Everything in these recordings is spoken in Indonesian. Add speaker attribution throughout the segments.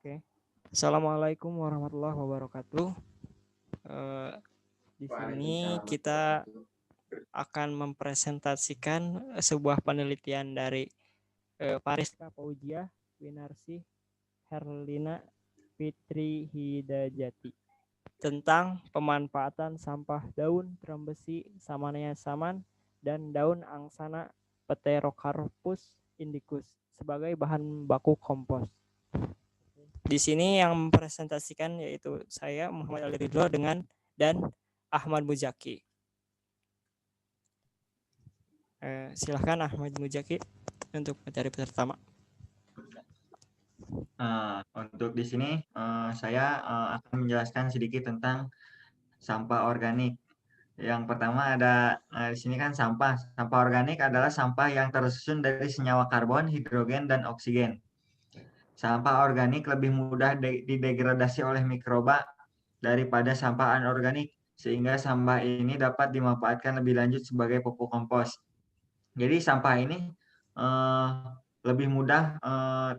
Speaker 1: Oke. Assalamualaikum warahmatullahi wabarakatuh. Eh, di sini kita akan mempresentasikan sebuah penelitian dari Pariska Paujia Winarsih Herlina Fitri Hidajati tentang pemanfaatan sampah daun trembesi Samanea saman dan daun angsana Pterocarpus indicus sebagai bahan baku kompos. Di sini yang mempresentasikan yaitu saya Muhammad Ali Ridho dan Ahmad Muzaki. Silahkan Ahmad Muzaki untuk materi pertama.
Speaker 2: Untuk di sini saya akan menjelaskan sedikit tentang sampah organik. Yang pertama ada di sini kan sampah. Sampah organik adalah sampah yang tersusun dari senyawa karbon, hidrogen, dan oksigen. Sampah organik lebih mudah didegradasi oleh mikroba daripada sampah anorganik, sehingga sampah ini dapat dimanfaatkan lebih lanjut sebagai pupuk kompos. Jadi sampah ini lebih mudah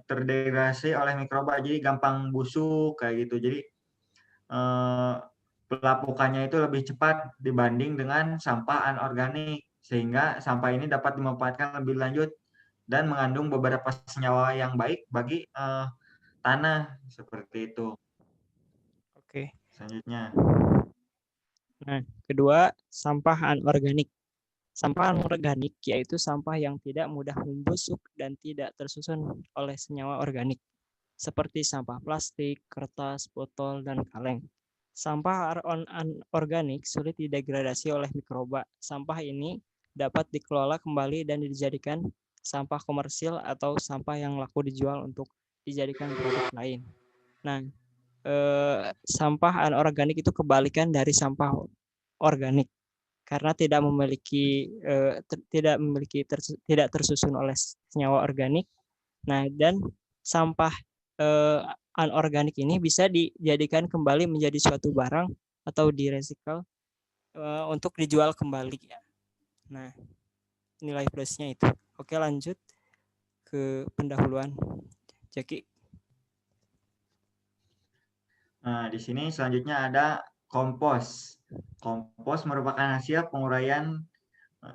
Speaker 2: terdegradasi oleh mikroba, jadi gampang busuk kayak gitu. Jadi pelapukannya itu lebih cepat dibanding dengan sampah anorganik, sehingga sampah ini dapat dimanfaatkan lebih lanjut dan mengandung beberapa senyawa yang baik bagi tanah seperti itu.
Speaker 1: Oke.
Speaker 2: Selanjutnya.
Speaker 1: Nah, kedua, sampah anorganik. Sampah anorganik yaitu sampah yang tidak mudah membusuk dan tidak tersusun oleh senyawa organik, seperti sampah plastik, kertas, botol, dan kaleng. Sampah anorganik sulit didegradasi oleh mikroba. Sampah ini dapat dikelola kembali dan dijadikan sampah komersil atau sampah yang laku dijual untuk dijadikan produk lain. Nah, sampah anorganik itu kebalikan dari sampah organik karena tidak tersusun oleh senyawa organik. Nah, dan sampah anorganik ini bisa dijadikan kembali menjadi suatu barang atau direcycle untuk dijual kembali. Nah, nilai plusnya itu. Oke, lanjut ke pendahuluan. Jaki.
Speaker 2: Nah, di sini selanjutnya ada kompos. Kompos merupakan hasil penguraian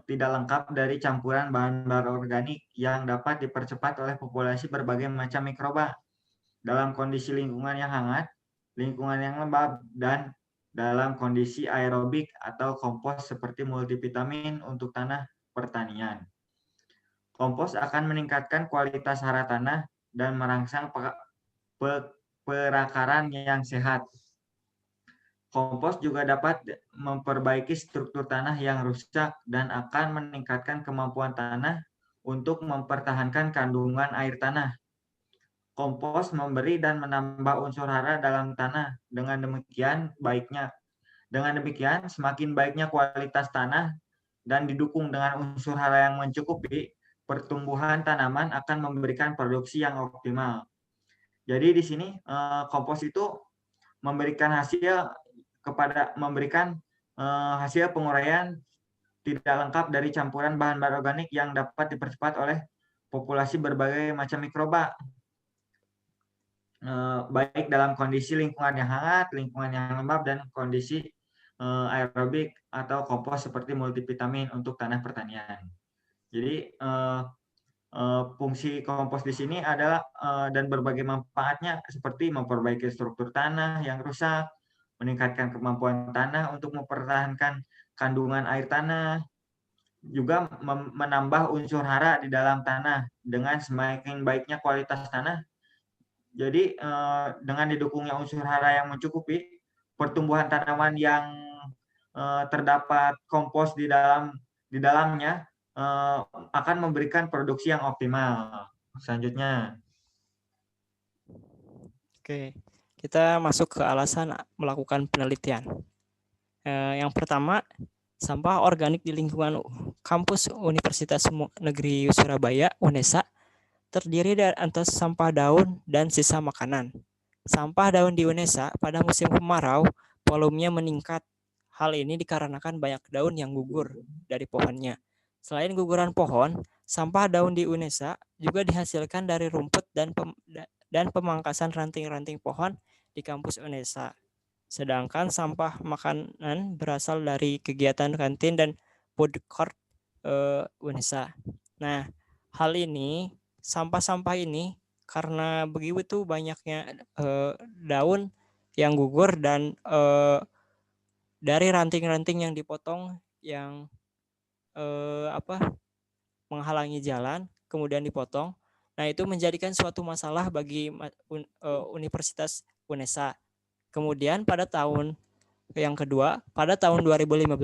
Speaker 2: tidak lengkap dari campuran bahan-bahan organik yang dapat dipercepat oleh populasi berbagai macam mikroba dalam kondisi lingkungan yang hangat, lingkungan yang lembab, dan dalam kondisi aerobik atau kompos seperti multivitamin untuk tanah pertanian. Kompos akan meningkatkan kualitas hara tanah dan merangsang perakaran yang sehat. Kompos juga dapat memperbaiki struktur tanah yang rusak dan akan meningkatkan kemampuan tanah untuk mempertahankan kandungan air tanah. Kompos memberi dan menambah unsur hara dalam tanah. Dengan demikian, semakin baiknya kualitas tanah dan didukung dengan unsur hara yang mencukupi, pertumbuhan tanaman akan memberikan produksi yang optimal. Jadi di sini kompos itu memberikan hasil penguraian tidak lengkap dari campuran bahan-bahan organik yang dapat dipercepat oleh populasi berbagai macam mikroba, baik dalam kondisi lingkungan yang hangat, lingkungan yang lembab, dan kondisi aerobik atau kompos seperti multivitamin untuk tanah pertanian. Jadi fungsi kompos di sini adalah dan berbagai manfaatnya seperti memperbaiki struktur tanah yang rusak, meningkatkan kemampuan tanah untuk mempertahankan kandungan air tanah, juga menambah unsur hara di dalam tanah dengan semakin baiknya kualitas tanah. Jadi dengan didukungnya unsur hara yang mencukupi, pertumbuhan tanaman yang terdapat kompos di dalamnya akan memberikan produksi yang optimal. Selanjutnya.
Speaker 1: Oke, kita masuk ke alasan melakukan penelitian. Yang pertama, sampah organik di lingkungan kampus Universitas Negeri Surabaya, UNESA, terdiri dari atas sampah daun dan sisa makanan. Sampah daun di UNESA pada musim kemarau, volumenya meningkat. Hal ini dikarenakan banyak daun yang gugur dari pohonnya. Selain guguran pohon, sampah daun di UNESA juga dihasilkan dari rumput dan pemangkasan ranting-ranting pohon di kampus UNESA. Sedangkan sampah makanan berasal dari kegiatan kantin dan food court UNESA. Nah, hal ini, sampah-sampah ini karena begitu banyaknya daun yang gugur dan dari ranting-ranting yang dipotong yang menghalangi jalan, kemudian dipotong. Nah, itu menjadikan suatu masalah bagi Universitas UNESA. Kemudian pada tahun yang kedua, pada tahun 2015,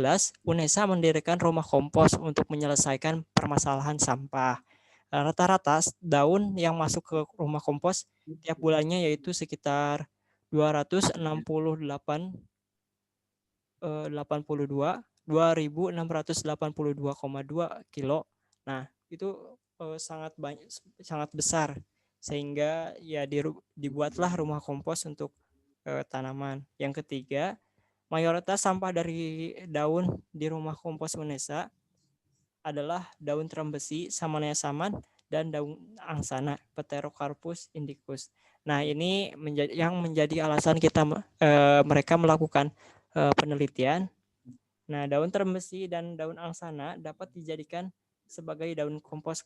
Speaker 1: UNESA mendirikan rumah kompos untuk menyelesaikan permasalahan sampah. Rata-rata daun yang masuk ke rumah kompos tiap bulannya yaitu sekitar 282,2 kilo. Nah, itu sangat banyak, sangat besar, sehingga ya dibuatlah rumah kompos untuk tanaman. Yang ketiga, mayoritas sampah dari daun di rumah kompos UNESA adalah daun terembesi, Samanea saman, dan daun angsana, Pterocarpus indicus. Nah, ini yang menjadi alasan kita mereka melakukan penelitian. Nah, daun terembesi dan daun angsana dapat dijadikan sebagai daun kompos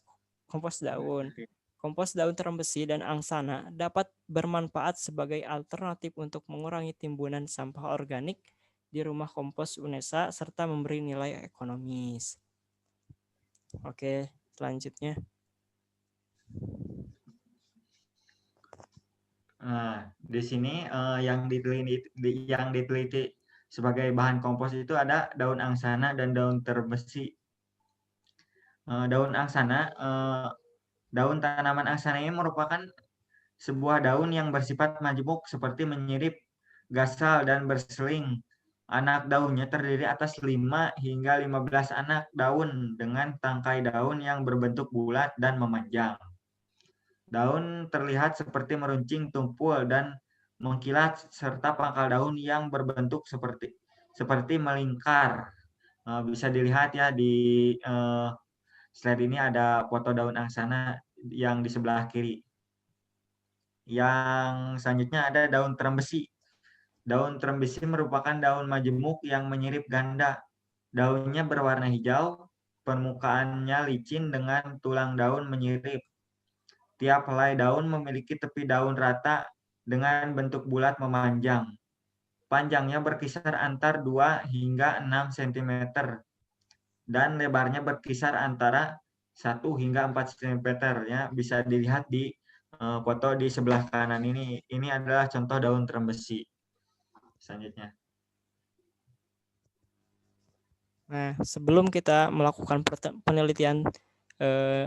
Speaker 1: daun. Kompos daun terembesi dan angsana dapat bermanfaat sebagai alternatif untuk mengurangi timbunan sampah organik di rumah kompos UNESA serta memberi nilai ekonomis. Oke, selanjutnya.
Speaker 2: Nah, di sini yang diteliti sebagai bahan kompos itu ada daun angsana dan daun terembesi. Daun angsana, daun tanaman angsana ini merupakan sebuah daun yang bersifat majemuk seperti menyirip, gasal, dan berseling. Anak daunnya terdiri atas 5 hingga 15 anak daun dengan tangkai daun yang berbentuk bulat dan memanjang. Daun terlihat seperti meruncing, tumpul, dan mengkilat serta pangkal daun yang berbentuk seperti melingkar. Bisa dilihat ya di slide ini ada foto daun angsana yang di sebelah kiri. Yang selanjutnya ada daun terembesi. Daun terembesi merupakan daun majemuk yang menyirip ganda. Daunnya berwarna hijau, permukaannya licin dengan tulang daun menyirip. Tiap helai daun memiliki tepi daun rata dengan bentuk bulat memanjang. Panjangnya berkisar antar 2 hingga 6 cm dan lebarnya berkisar antara 1 hingga 4 cm ya. Bisa dilihat di foto di sebelah kanan ini. Ini adalah contoh daun terembesi. Selanjutnya.
Speaker 1: Nah, sebelum kita melakukan penelitian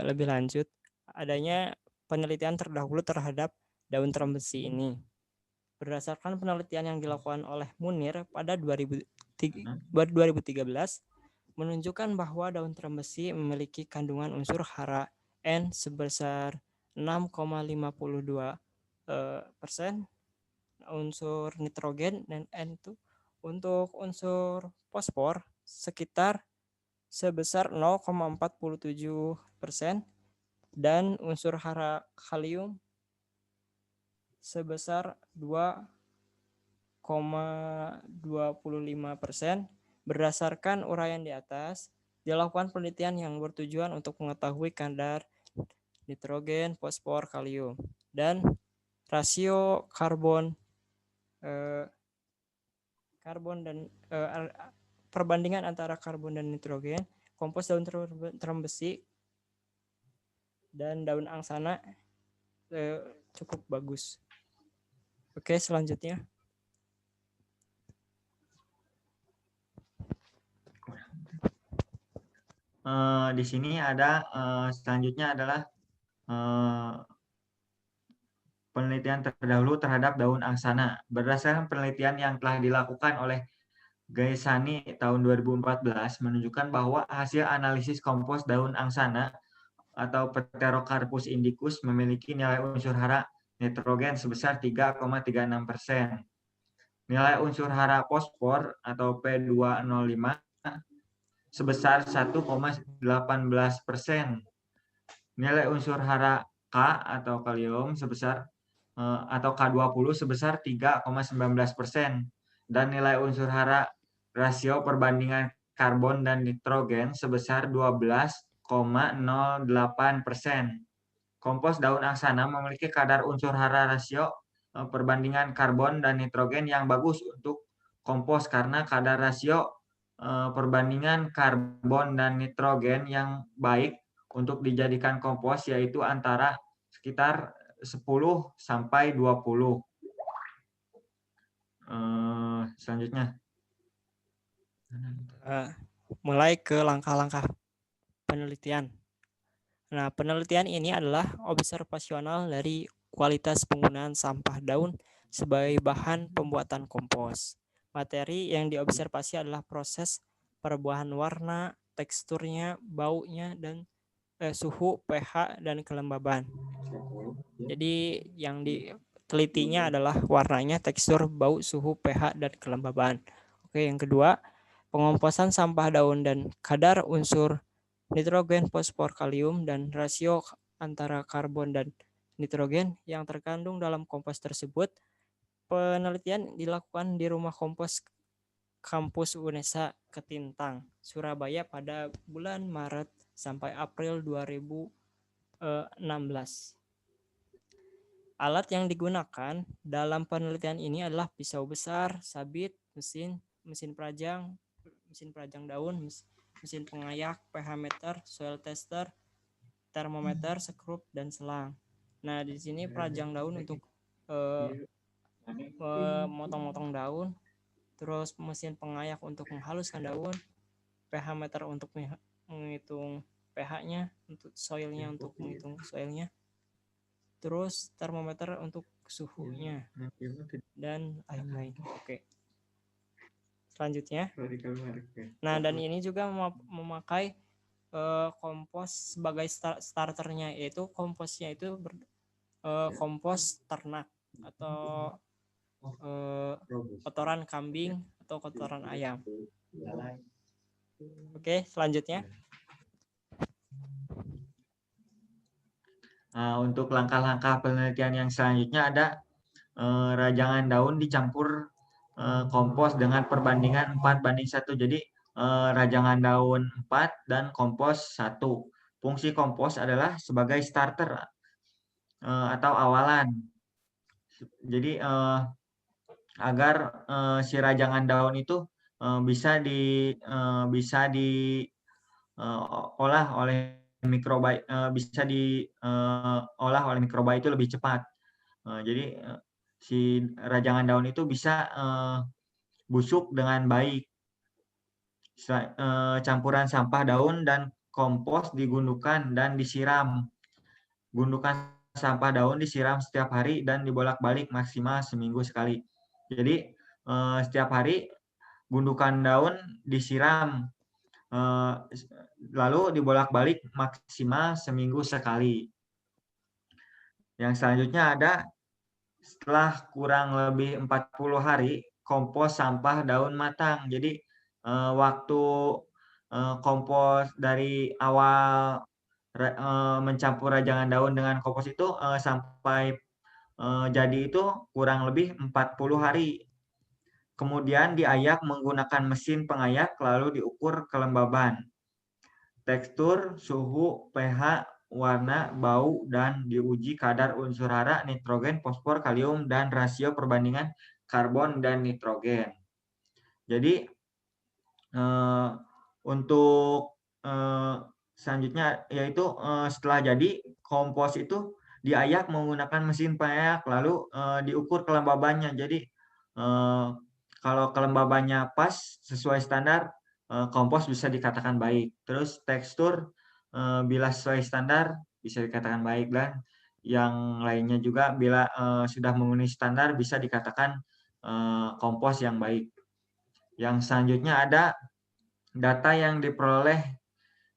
Speaker 1: lebih lanjut, adanya penelitian terdahulu terhadap daun terembesi ini. Berdasarkan penelitian yang dilakukan oleh Munir pada 2013, menunjukkan bahwa daun terembesi memiliki kandungan unsur hara N sebesar 6,52%, unsur nitrogen dan N itu untuk unsur fosfor sekitar sebesar 0,47% dan unsur hara kalium sebesar 2,25%. Berdasarkan uraian di atas, dilakukan penelitian yang bertujuan untuk mengetahui kadar nitrogen, fosfor, kalium, dan rasio karbon dan perbandingan antara karbon dan nitrogen. Kompos daun terembesi dan daun angsana cukup bagus. Oke, selanjutnya.
Speaker 2: Di sini ada selanjutnya adalah penelitian terdahulu terhadap daun angsana. Berdasarkan penelitian yang telah dilakukan oleh Gaesani tahun 2014 menunjukkan bahwa hasil analisis kompos daun angsana atau Pterocarpus indicus memiliki nilai unsur hara nitrogen sebesar 3,36%. Nilai unsur hara fosfor atau P205 sebesar 1,18%. Nilai unsur hara K atau kalium sebesar atau K20 sebesar 3,19% dan nilai unsur hara rasio perbandingan karbon dan nitrogen sebesar 12,08%. Kompos daun angsana memiliki kadar unsur hara rasio perbandingan karbon dan nitrogen yang bagus untuk kompos karena kadar rasio perbandingan karbon dan nitrogen yang baik untuk dijadikan kompos yaitu antara sekitar 10 sampai 20. Selanjutnya.
Speaker 1: Mulai ke langkah-langkah penelitian. Nah, penelitian ini adalah observasional dari kualitas penggunaan sampah daun sebagai bahan pembuatan kompos. Materi yang diobservasi adalah proses perubahan warna, teksturnya, baunya, dan suhu, pH, dan kelembaban. Jadi yang ditelitinya adalah warnanya, tekstur, bau, suhu, pH, dan kelembaban. Oke, yang kedua, pengomposan sampah daun dan kadar unsur nitrogen, fosfor, kalium, dan rasio antara karbon dan nitrogen yang terkandung dalam kompos tersebut. Penelitian dilakukan di rumah kompos kampus UNESA Ketintang, Surabaya pada bulan Maret sampai April 2016. Alat yang digunakan dalam penelitian ini adalah pisau besar, sabit, mesin peragang daun, mesin pengayak, pH meter, soil tester, termometer, skrup, dan selang. Nah, di sini peragang daun untuk memotong-motong daun, terus mesin pengayak untuk menghaluskan daun, pH meter untuk menghitung pH-nya, untuk soilnya untuk menghitung soilnya, terus termometer untuk suhunya, dan lain-lain. Oke. Selanjutnya. Nah, dan ini juga memakai kompos sebagai starternya, yaitu komposnya itu kompos ternak atau kotoran kambing atau kotoran ayam. Oke, selanjutnya.
Speaker 2: Untuk langkah-langkah penelitian yang selanjutnya ada rajangan daun dicampur kompos dengan perbandingan 4:1. Jadi rajangan daun 4 dan kompos 1. Fungsi kompos adalah sebagai starter atau awalan. Jadi agar si rajangan daun itu bisa diolah oleh mikroba, bisa diolah oleh mikroba itu lebih cepat. Jadi si rajangan daun itu bisa busuk dengan baik. Campuran sampah daun dan kompos digundukan dan disiram. Gundukan sampah daun disiram setiap hari dan dibolak-balik maksimal seminggu sekali. Jadi setiap hari gundukan daun disiram, lalu dibolak-balik maksimal seminggu sekali. Yang selanjutnya ada setelah kurang lebih 40 hari kompos sampah daun matang. Jadi waktu kompos dari awal mencampur rajangan daun dengan kompos itu sampai jadi itu kurang lebih 40 hari. Kemudian diayak menggunakan mesin pengayak lalu diukur kelembaban, tekstur, suhu, pH, warna, bau, dan diuji kadar unsur hara, nitrogen, fosfor, kalium, dan rasio perbandingan karbon dan nitrogen. Jadi untuk selanjutnya yaitu setelah jadi kompos itu diayak menggunakan mesin pengayak lalu diukur kelembabannya. Jadi kalau kelembabannya pas sesuai standar, kompos bisa dikatakan baik. Terus tekstur bila sesuai standar bisa dikatakan baik, dan yang lainnya juga bila sudah memenuhi standar bisa dikatakan kompos yang baik. Yang selanjutnya ada data yang diperoleh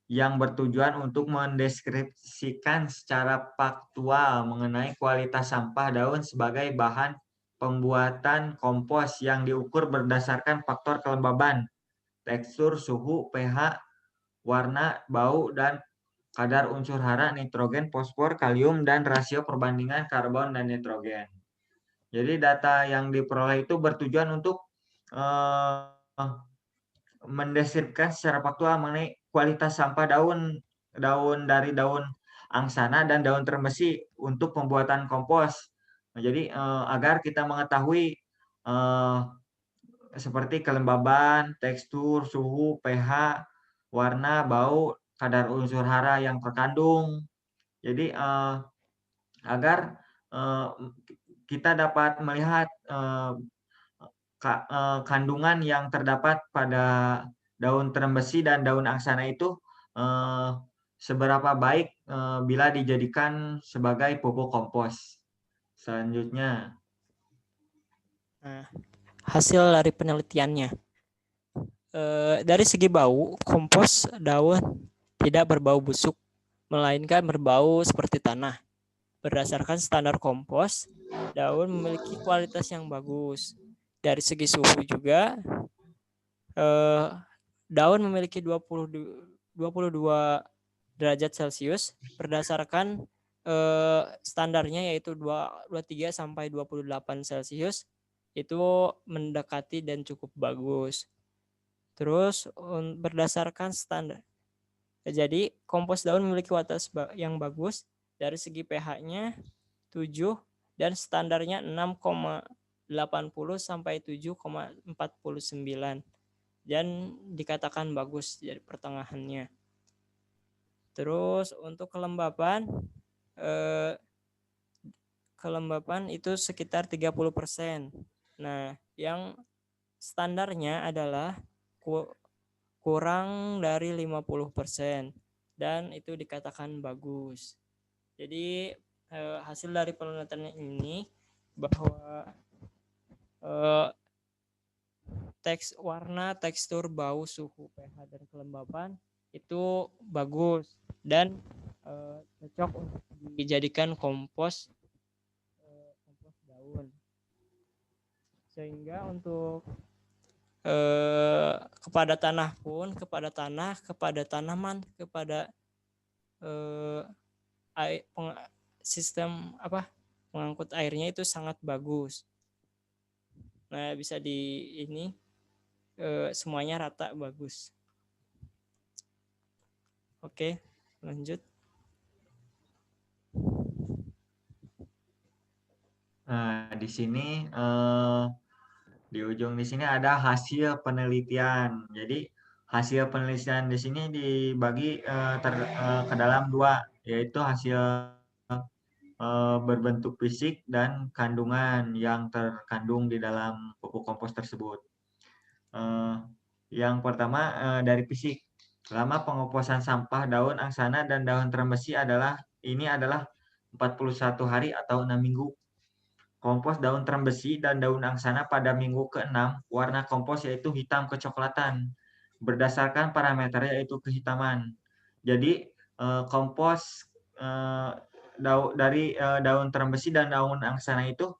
Speaker 2: yang bertujuan untuk mendeskripsikan secara faktual mengenai kualitas sampah daun sebagai bahan pembuatan kompos yang diukur berdasarkan faktor kelembaban, tekstur, suhu, pH, warna, bau, dan kadar unsur hara, nitrogen, fosfor, kalium, dan rasio perbandingan karbon dan nitrogen. Jadi data yang diperoleh itu bertujuan untuk mendeskripsikan secara faktual mengenai kualitas sampah daun dari daun angsana dan daun termesi untuk pembuatan kompos. Nah, jadi agar kita mengetahui seperti kelembaban, tekstur, suhu, pH, warna, bau, kadar unsur hara yang terkandung. Jadi agar kita dapat melihat kandungan yang terdapat pada daun terembesi dan daun angsana itu seberapa baik bila dijadikan sebagai pupuk kompos. Selanjutnya,
Speaker 1: Nah, hasil dari penelitiannya. Dari segi bau, kompos daun tidak berbau busuk, melainkan berbau seperti tanah. Berdasarkan standar kompos, daun memiliki kualitas yang bagus. Dari segi suhu juga, daun memiliki 22 derajat Celcius berdasarkan standarnya yaitu 23 sampai 28 Celcius itu mendekati dan cukup bagus. Terus berdasarkan standar. Jadi kompos daun memiliki kualitas yang bagus dari segi pH-nya 7 dan standarnya 6,80 sampai 7,49 dan dikatakan bagus dari pertengahannya. Terus untuk kelembapan itu sekitar 30%. Nah, yang standarnya adalah kurang dari 50% dan itu dikatakan bagus. Jadi hasil dari penelitian ini bahwa warna, tekstur, bau, suhu, pH, dan kelembapan itu bagus dan cocok untuk dijadikan kompos daun. Sehingga untuk kepada tanah pun, kepada tanaman, kepada sistem pengangkut airnya itu sangat bagus. Nah, bisa semuanya rata bagus. Oke, lanjut.
Speaker 2: Nah, di sini di ujung di sini ada hasil penelitian. Jadi hasil penelitian di sini dibagi ke dalam dua, yaitu hasil berbentuk fisik dan kandungan yang terkandung di dalam pupuk kompos tersebut. Yang pertama dari fisik. Lama pengomposan sampah daun angsana dan daun terembesi adalah 41 hari atau 6 minggu. Kompos daun terembesi dan daun angsana pada minggu ke-6, warna kompos yaitu hitam kecoklatan. Berdasarkan parameternya yaitu kehitaman. Jadi kompos dari daun terembesi dan daun angsana itu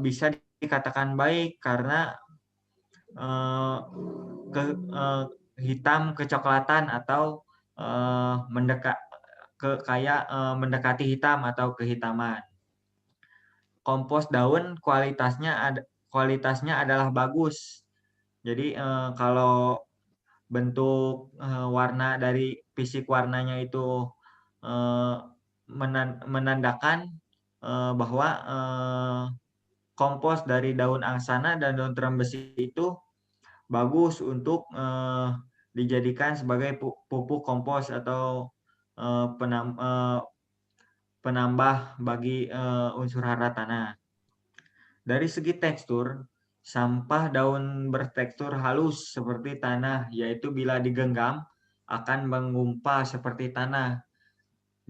Speaker 2: bisa dikatakan baik karena hitam kecoklatan atau mendekati hitam atau kehitaman. Kompos daun kualitasnya adalah bagus. Jadi kalau bentuk warna dari fisik warnanya itu menandakan bahwa kompos dari daun angsana dan daun terembesi itu bagus untuk dijadikan sebagai pupuk kompos atau penambah bagi unsur hara tanah. Dari segi tekstur, sampah daun bertekstur halus seperti tanah, yaitu bila digenggam akan mengumpal seperti tanah.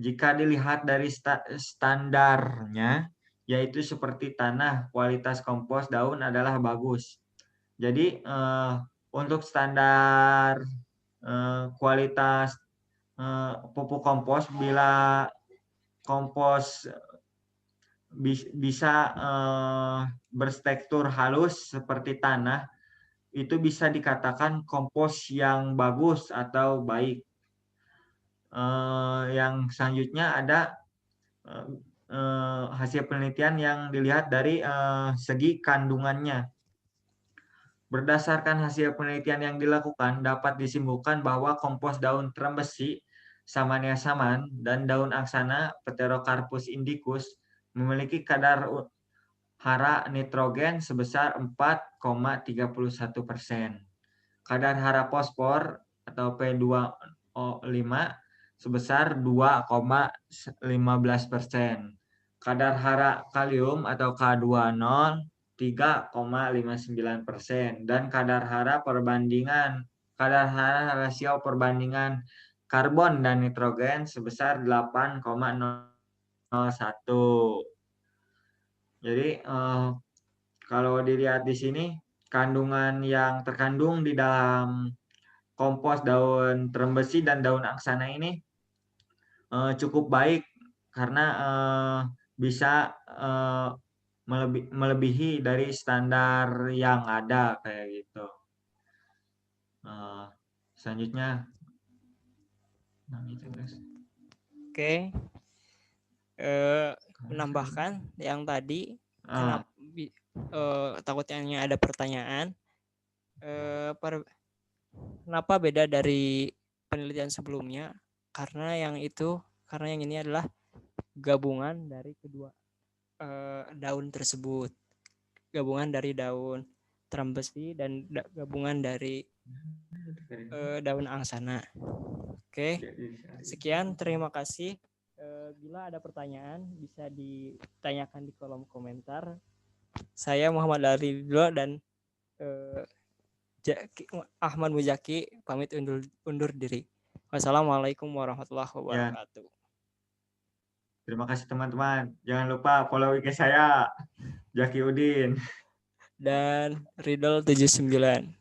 Speaker 2: Jika dilihat dari standarnya, yaitu seperti tanah, kualitas kompos daun adalah bagus. Jadi untuk standar kualitas pupuk kompos, bila kompos bisa bertekstur halus seperti tanah, itu bisa dikatakan kompos yang bagus atau baik. Yang selanjutnya ada hasil penelitian yang dilihat dari segi kandungannya. Berdasarkan hasil penelitian yang dilakukan, dapat disimpulkan bahwa kompos daun trembesi, Samania saman, dan daun aksana Pterocarpus indicus memiliki kadar hara nitrogen sebesar 4,31%. Kadar hara fosfor atau P2O5 sebesar 2,15%. Kadar hara kalium atau K2O 3,59% dan kadar hara rasio perbandingan karbon dan nitrogen sebesar 8,01. Jadi kalau dilihat di sini kandungan yang terkandung di dalam kompos daun trembesi dan daun aksana ini cukup baik karena bisa melebihi dari standar yang ada kayak gitu. Selanjutnya,
Speaker 1: Oke, menambahkan yang tadi, kenapa takutnya ada pertanyaan, kenapa beda dari penelitian sebelumnya? Karena yang ini adalah gabungan dari kedua daun tersebut, gabungan dari daun trembesi dan gabungan dari daun angsana. Oke, sekian, terima kasih. Bila ada pertanyaan bisa ditanyakan di kolom komentar. Saya Muhammad Ridho dan Ahmad Muzaki pamit undur diri. Wassalamualaikum warahmatullahi wabarakatuh.
Speaker 2: Terima kasih teman-teman. Jangan lupa follow IG saya, Jaki Udin.
Speaker 1: Dan Riddle 79.